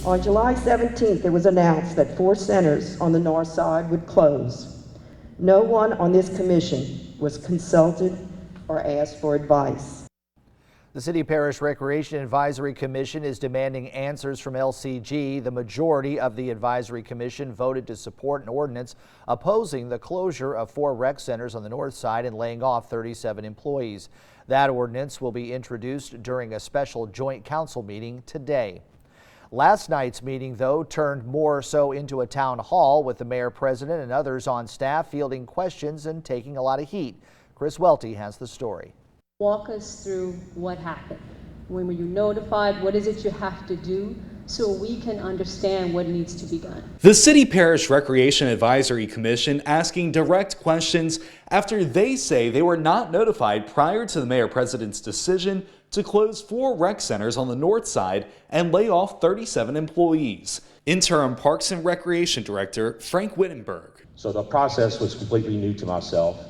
On July 17th, it was announced that 4 centers on the north side would close. No one on this commission was consulted or asked for advice. The City Parish Recreation Advisory Commission is demanding answers from LCG. The majority of the Advisory Commission voted to support an ordinance opposing the closure of 4 rec centers on the north side and laying off 37 employees. That ordinance will be introduced during a special joint council meeting today. Last night's meeting, though, turned more so into a town hall with the mayor, president, and others on staff fielding questions and taking a lot of heat. Chris Welty has the story. Walk us through what happened. When were you notified? What is it you have to do so we can understand what needs to be done? The City Parish Recreation Advisory Commission asking direct questions after they say they were not notified prior to the mayor-president's decision to close 4 rec centers on the north side and lay off 37 employees. Interim Parks and Recreation Director Frank Wittenberg. So the process was completely new to myself.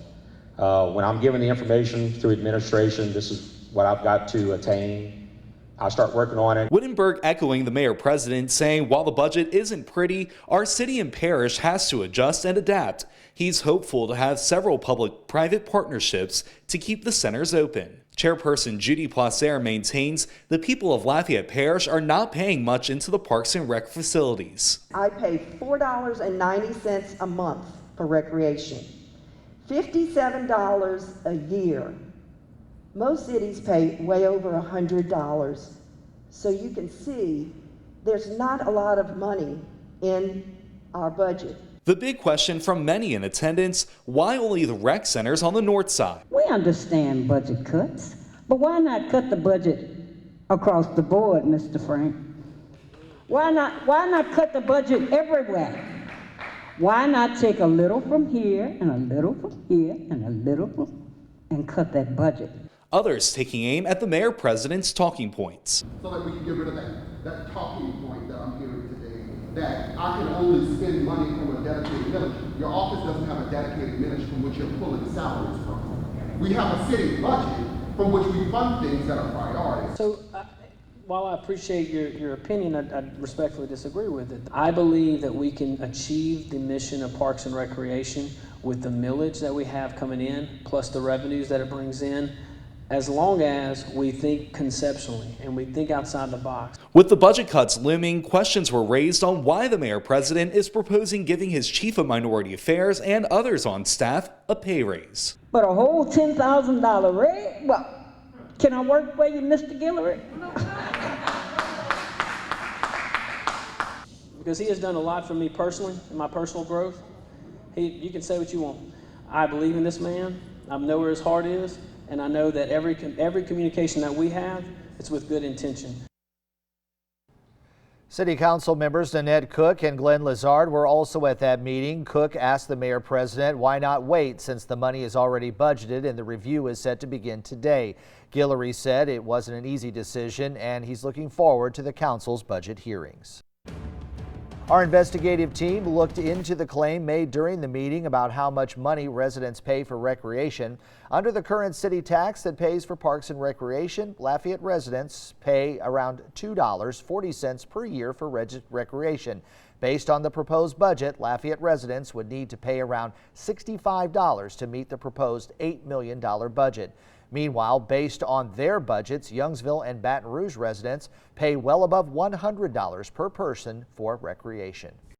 When I'm given the information through administration, this is what I've got to attain. I start working on it. Wittenberg echoing the mayor-president, saying while the budget isn't pretty, our city and parish has to adjust and adapt. He's hopeful to have several public-private partnerships to keep the centers open. Chairperson Judy Placer maintains the people of Lafayette Parish are not paying much into the Parks and Rec facilities. I pay $4.90 a month for recreation, $57 a year. Most cities pay way over $100. So you can see there's not a lot of money in our budget. The big question from many in attendance, why only the rec centers on the north side? We understand budget cuts, but why not cut the budget across the board, Mr. Frank? Why not cut the budget everywhere? Why not take a little from here and a little from here and a little from, and cut that budget? Others taking aim at the mayor-president's talking points. So that we can get rid of that talking point that I'm hearing today, that I can only spend money from a dedicated millage. Your office doesn't have a dedicated millage from which you're pulling salaries from. We have a city budget from which we fund things that are priorities. So while I appreciate your opinion, I respectfully disagree with it. I believe that we can achieve the mission of Parks and Recreation with the millage that we have coming in, plus the revenues that it brings in, as long as we think conceptually and we think outside the box. With the budget cuts looming, questions were raised on why the mayor-president is proposing giving his chief of minority affairs and others on staff a pay raise. But a whole $10,000 raise? Well, can I work for you, Mr. Guillory? Because he has done a lot for me personally, in my personal growth. You can say what you want. I believe in this man. I know where his heart is. And I know that every communication that we have, it's with good intention. City Council members Nanette Cook and Glenn Lazard were also at that meeting. Cook asked the mayor-president why not wait since the money is already budgeted and the review is set to begin today. Guillory said it wasn't an easy decision and he's looking forward to the council's budget hearings. Our investigative team looked into the claim made during the meeting about how much money residents pay for recreation. Under the current city tax that pays for parks and recreation, Lafayette residents pay around $2.40 per year for recreation. Based on the proposed budget, Lafayette residents would need to pay around $65 to meet the proposed $8 million budget. Meanwhile, based on their budgets, Youngsville and Baton Rouge residents pay well above $100 per person for recreation.